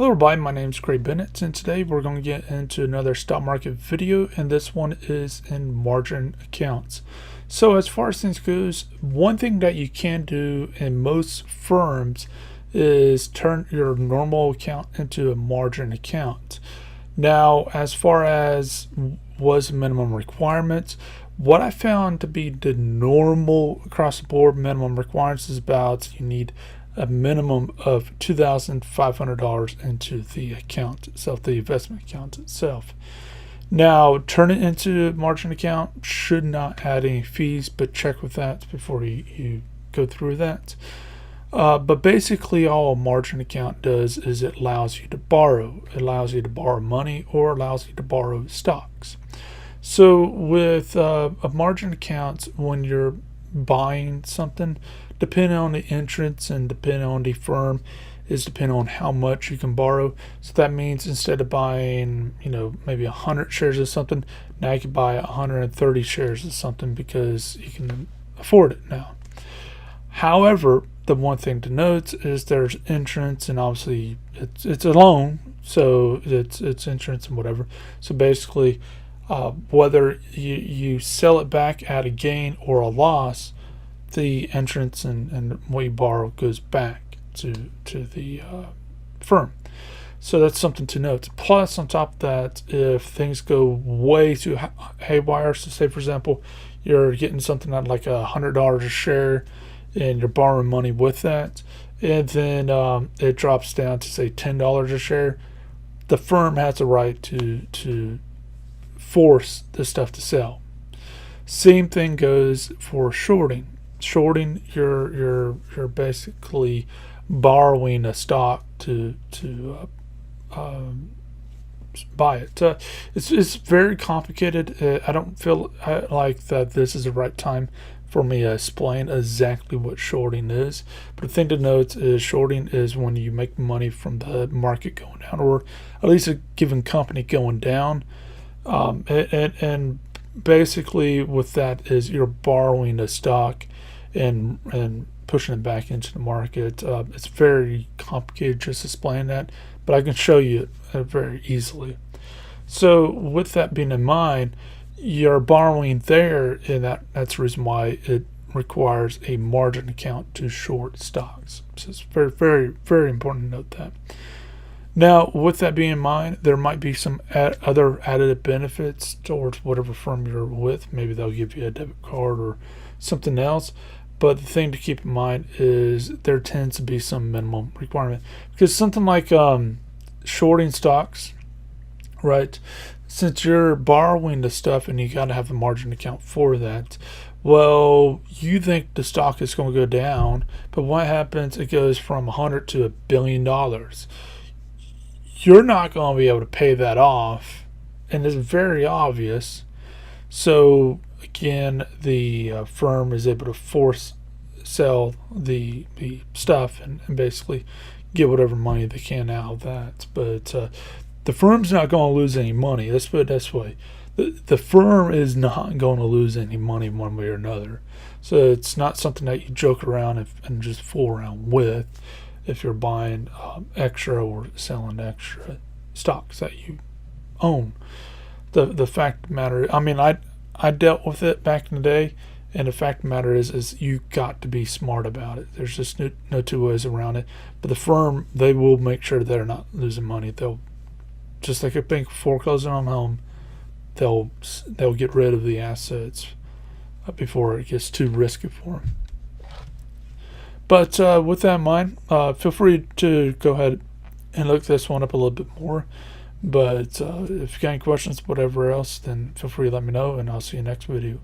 Hello everybody, my name is Craig Bennett, and today we're going to get into another stock market video, and this one is in margin accounts. So as far as things goes, one thing that you can do in most firms is turn your normal account into a margin account. Now, as far as was minimum requirements, what I found to be the normal across the board minimum requirements is about you need a minimum of $2,500 into the account itself, the investment account itself. Now, turn it into a margin account should not add any fees, but check with that before you go through that. But basically, all a margin account does is it allows you to borrow. It allows you to borrow money or allows you to borrow stocks. So with a margin account, when you're buying something, depending on the entrance and depending on the firm, is depending on how much you can borrow. So that means instead of buying, maybe 100 shares of something, now you can buy 130 shares of something because you can afford it now. However, the one thing to note is there's entrance, and obviously it's a loan, so it's insurance and whatever. So basically, whether you sell it back at a gain or a loss, the entrance and what you borrow goes back to the firm. So that's something to note. Plus, on top of that, if things go way too haywire, so say for example, you're getting something at like $100 a share, and you're borrowing money with that, and then it drops down to say $10 a share, the firm has the right to force the stuff to sell. Same thing goes for shorting. Shorting, you're basically borrowing a stock to buy it. It's very complicated. I don't feel like that this is the right time for me to explain exactly what shorting is. But the thing to note is shorting is when you make money from the market going down, or at least a given company going down. And basically with that is you're borrowing a stock and pushing it back into the market. It's very complicated just to explain that, but I can show you it very easily. So with that being in mind, you're borrowing there, and that's the reason why it requires a margin account to short stocks. So it's very, very, very important to note that. Now, with that being in mind, there might be some other added benefits towards whatever firm you're with. Maybe they'll give you a debit card or something else. But the thing to keep in mind is there tends to be some minimum requirement. Because something like shorting stocks, right? Since you're borrowing the stuff and you got to have the margin account for that, well, you think the stock is going to go down, but what happens? It goes from 100 to $1 billion. You're not going to be able to pay that off, and it's very obvious. So again, the firm is able to sell the stuff and basically get whatever money they can out of that. But the firm's not going to lose any money. Let's put it this way. The firm is not going to lose any money one way or another. So it's not something that you joke around and just fool around with if you're buying extra or selling extra stocks that you own. The fact of the matter, I dealt with it back in the day, and the fact of the matter is you got to be smart about it. There's just no two ways around it. But the firm, they will make sure they're not losing money. They'll, just like a bank foreclosing on a home, they'll get rid of the assets before it gets too risky for them. But with that in mind, feel free to go ahead and look this one up a little bit more. But if you got any questions, whatever else, then feel free to let me know, and I'll see you next video.